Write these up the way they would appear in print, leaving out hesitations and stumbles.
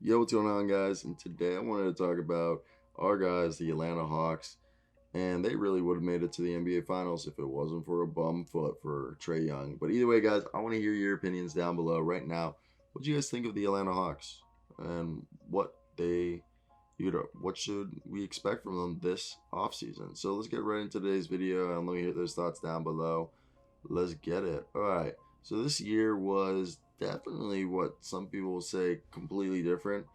Yo, what's going on, guys? And today I wanted to talk about our guys, the Atlanta Hawks, and they really would have made it to the NBA Finals if it wasn't for a bum foot for Trae Young. But either way, guys, I want to hear your opinions down below right now. What do you guys think of the Atlanta Hawks and what should we expect from them this offseason? So let's get right into today's video and let me hear those thoughts down below. Let's get it. All right. So this year was definitely what some people will say completely different.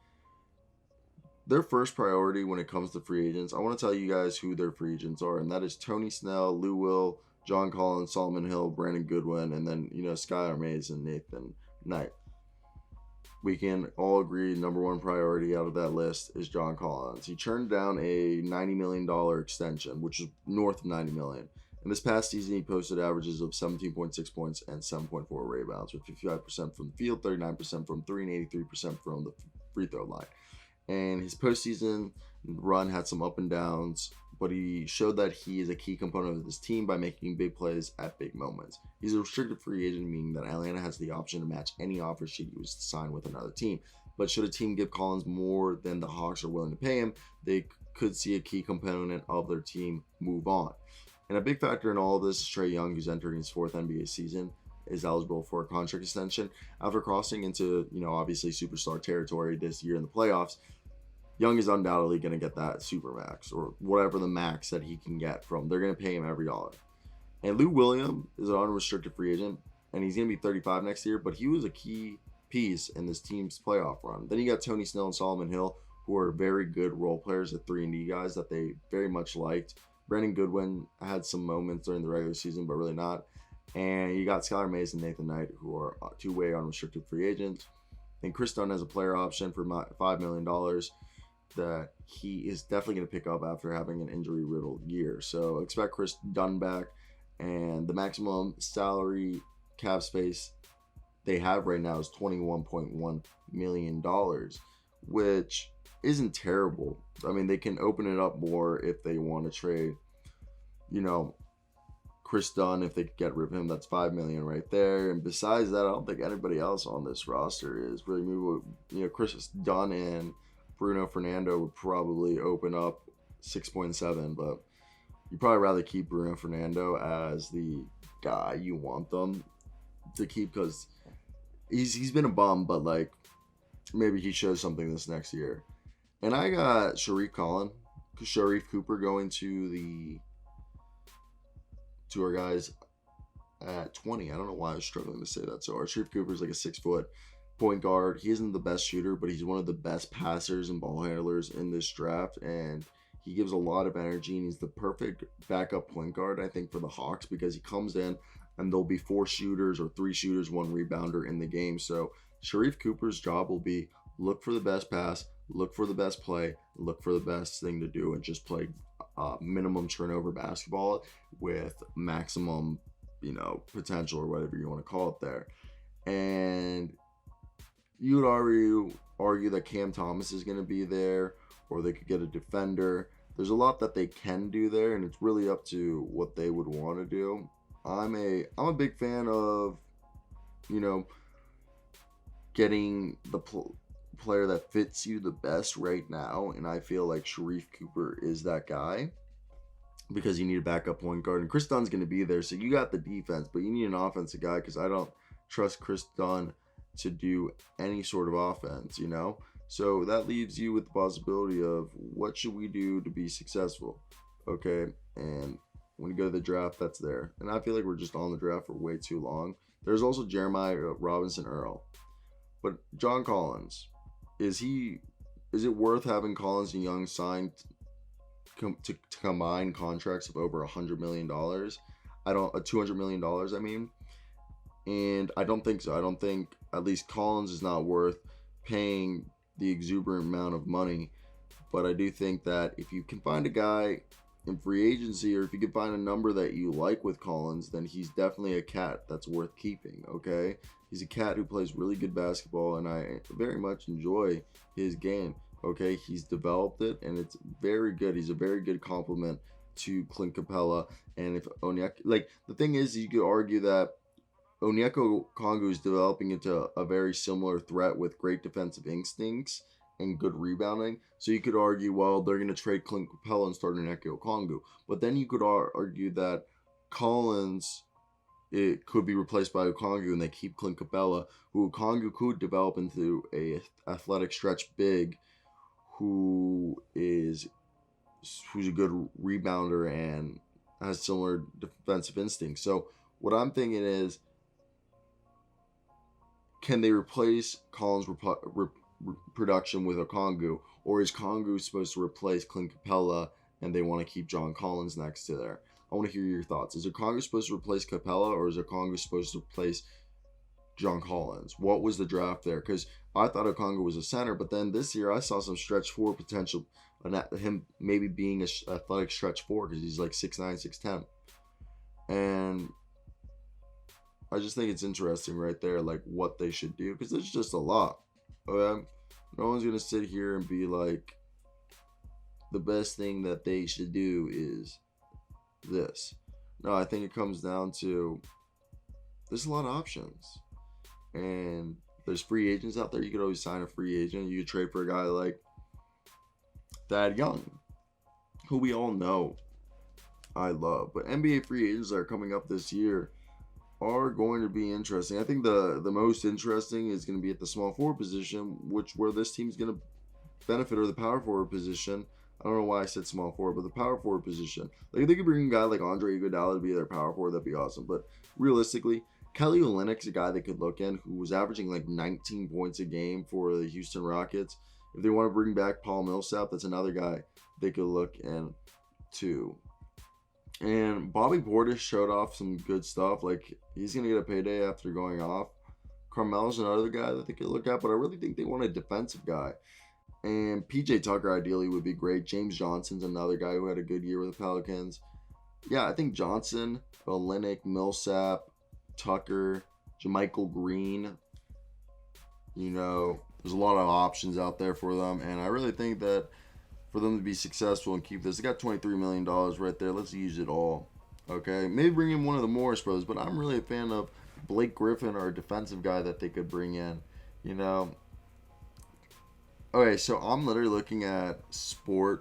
Their first priority when it comes to free agents, I want to tell you guys who their free agents are, and that is Tony Snell, Lou Will, John Collins, Solomon Hill, Brandon Goodwin, and then Skylar Mays and Nathan Knight. We can all agree number one priority out of that list is John Collins. He turned down a $90 million extension, which is north of $90 million. And this past season, he posted averages of 17.6 points and 7.4 rebounds, with 55% from the field, 39% from three, and 83% from the free throw line. And his postseason run had some up and downs, but he showed that he is a key component of this team by making big plays at big moments. He's a restricted free agent, meaning that Atlanta has the option to match any offer she was to sign with another team. But should a team give Collins more than the Hawks are willing to pay him, they could see a key component of their team move on. And a big factor in all of this is Trae Young, who's entering his fourth NBA season, is eligible for a contract extension after crossing into, obviously superstar territory this year in the playoffs. Young is undoubtedly going to get that super max or whatever the max that he can get from. They're going to pay him every dollar. And Lou Williams is an unrestricted free agent, and he's going to be 35 next year, but he was a key piece in this team's playoff run. Then you got Tony Snell and Solomon Hill, who are very good role players at 3-and-D guys that they very much liked. Brandon Goodwin had some moments during the regular season, but really not. And you got Skylar Mays and Nathan Knight, who are two-way unrestricted free agents. And Chris Dunn has a player option for $5 million that he is definitely going to pick up after having an injury-riddled year. So expect Chris Dunn back. And the maximum salary cap space they have right now is $21.1 million, which isn't terrible. I mean, they can open it up more if they want to trade, Chris Dunn. If they could get rid of him, that's $5 million right there. And besides that, I don't think anybody else on this roster is really movable. Chris Dunn and Bruno Fernando would probably open up 6.7, but you'd probably rather keep Bruno Fernando as the guy you want them to keep because he's been a bum, but maybe he shows something this next year. And I got Sharif Cooper going to our guys at 20. I don't know why I was struggling to say that. So our Sharif Cooper is like a 6-foot point guard. He isn't the best shooter, but he's one of the best passers and ball handlers in this draft, and he gives a lot of energy, and he's the perfect backup point guard, I think, for the Hawks because he comes in and there'll be 4 shooters or 3 shooters, 1 rebounder in the game. So Sharif Cooper's job will be look for the best pass, look for the best play, look for the best thing to do, and just play minimum turnover basketball with maximum, potential or whatever you want to call it there. And you would argue that Cam Thomas is going to be there, or they could get a defender. There's a lot that they can do there, and it's really up to what they would want to do. I'm a big fan of, getting the player that fits you the best right now, and I feel like Sharif Cooper is that guy because you need a backup point guard, and Chris Dunn's going to be there, so you got the defense, but you need an offensive guy because I don't trust Chris Dunn to do any sort of offense, So that leaves you with the possibility of what should we do to be successful, okay? And when you go to the draft, that's there. And I feel like we're just on the draft for way too long. There's also Jeremiah Robinson Earl. But John Collins, is it worth having Collins and Young signed to combine contracts of over $100 million? $200 million, I mean. And I don't think so. I don't think, at least Collins is not worth paying the exuberant amount of money. But I do think that if you can find a guy in free agency, or if you can find a number that you like with Collins, then he's definitely a cat that's worth keeping, okay? He's a cat who plays really good basketball, and I very much enjoy his game, okay? He's developed it, and it's very good. He's a very good complement to Clint Capella. And if Onyeka, the thing is, you could argue that Onyeka Okongwu is developing into a very similar threat with great defensive instincts and good rebounding. So you could argue, well, they're going to trade Clint Capella and start Onyeka Okongwu. But then you could argue that Collins, it could be replaced by Okongwu, and they keep Clint Capella, who Okongwu could develop into a athletic stretch big, who's a good rebounder and has similar defensive instincts. So what I'm thinking is, can they replace Collins' production with Okongwu, or is Okongwu supposed to replace Clint Capella and they want to keep John Collins next to there? I want to hear your thoughts. Is Okongwu supposed to replace Capella, or is Okongwu supposed to replace John Collins? What was the draft there? Because I thought Okongwu was a center, but then this year I saw some stretch four potential, him maybe being an athletic stretch four because he's like 6'9", 6'10". And I just think it's interesting right there, like what they should do, because it's just a lot. Okay? No one's going to sit here and be like, the best thing that they should do is this. No, I think it comes down to, there's a lot of options. And there's free agents out there. You could always sign a free agent. You could trade for a guy like Thad Young, who we all know I love. But NBA free agents that are coming up this year are going to be interesting. I think the most interesting is going to be at the small forward position, where this team's going to benefit, or the power forward position. I don't know why I said small forward, but the power forward position. Like, if they could bring a guy like Andre Iguodala to be their power forward, that'd be awesome. But realistically, Kelly Olynyk's a guy they could look in, who was averaging like 19 points a game for the Houston Rockets. If they want to bring back Paul Millsap, that's another guy they could look in too. And Bobby Portis showed off some good stuff. Like, he's going to get a payday after going off. Carmelo's another guy that they could look at, but I really think they want a defensive guy. And PJ Tucker ideally would be great. James Johnson's another guy who had a good year with the Pelicans. Yeah, I think Johnson, Olynyk, Millsap, Tucker, JaMychal Green. You know, there's a lot of options out there for them. And I really think that for them to be successful and keep this, they got $23 million right there. Let's use it all. Okay, maybe bring in one of the Morris Bros, but I'm really a fan of Blake Griffin, or a defensive guy that they could bring in. You know. Okay, so I'm literally looking at Spot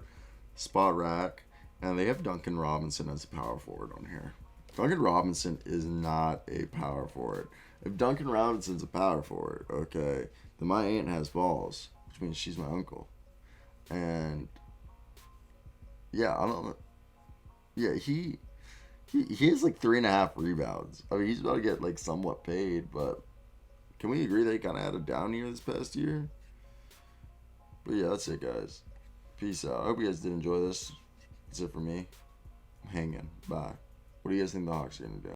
Rack, and they have Duncan Robinson as a power forward on here. Duncan Robinson is not a power forward. If Duncan Robinson's a power forward, okay, then my aunt has balls, which means she's my uncle. And yeah, I don't know. Yeah, he has like 3.5 rebounds. I mean, he's about to get like somewhat paid, but can we agree that he kind of had a down year this past year? But yeah, that's it, guys. Peace out. I hope you guys did enjoy this. That's it for me. I'm hanging. Bye. What do you guys think the Hawks are going to do?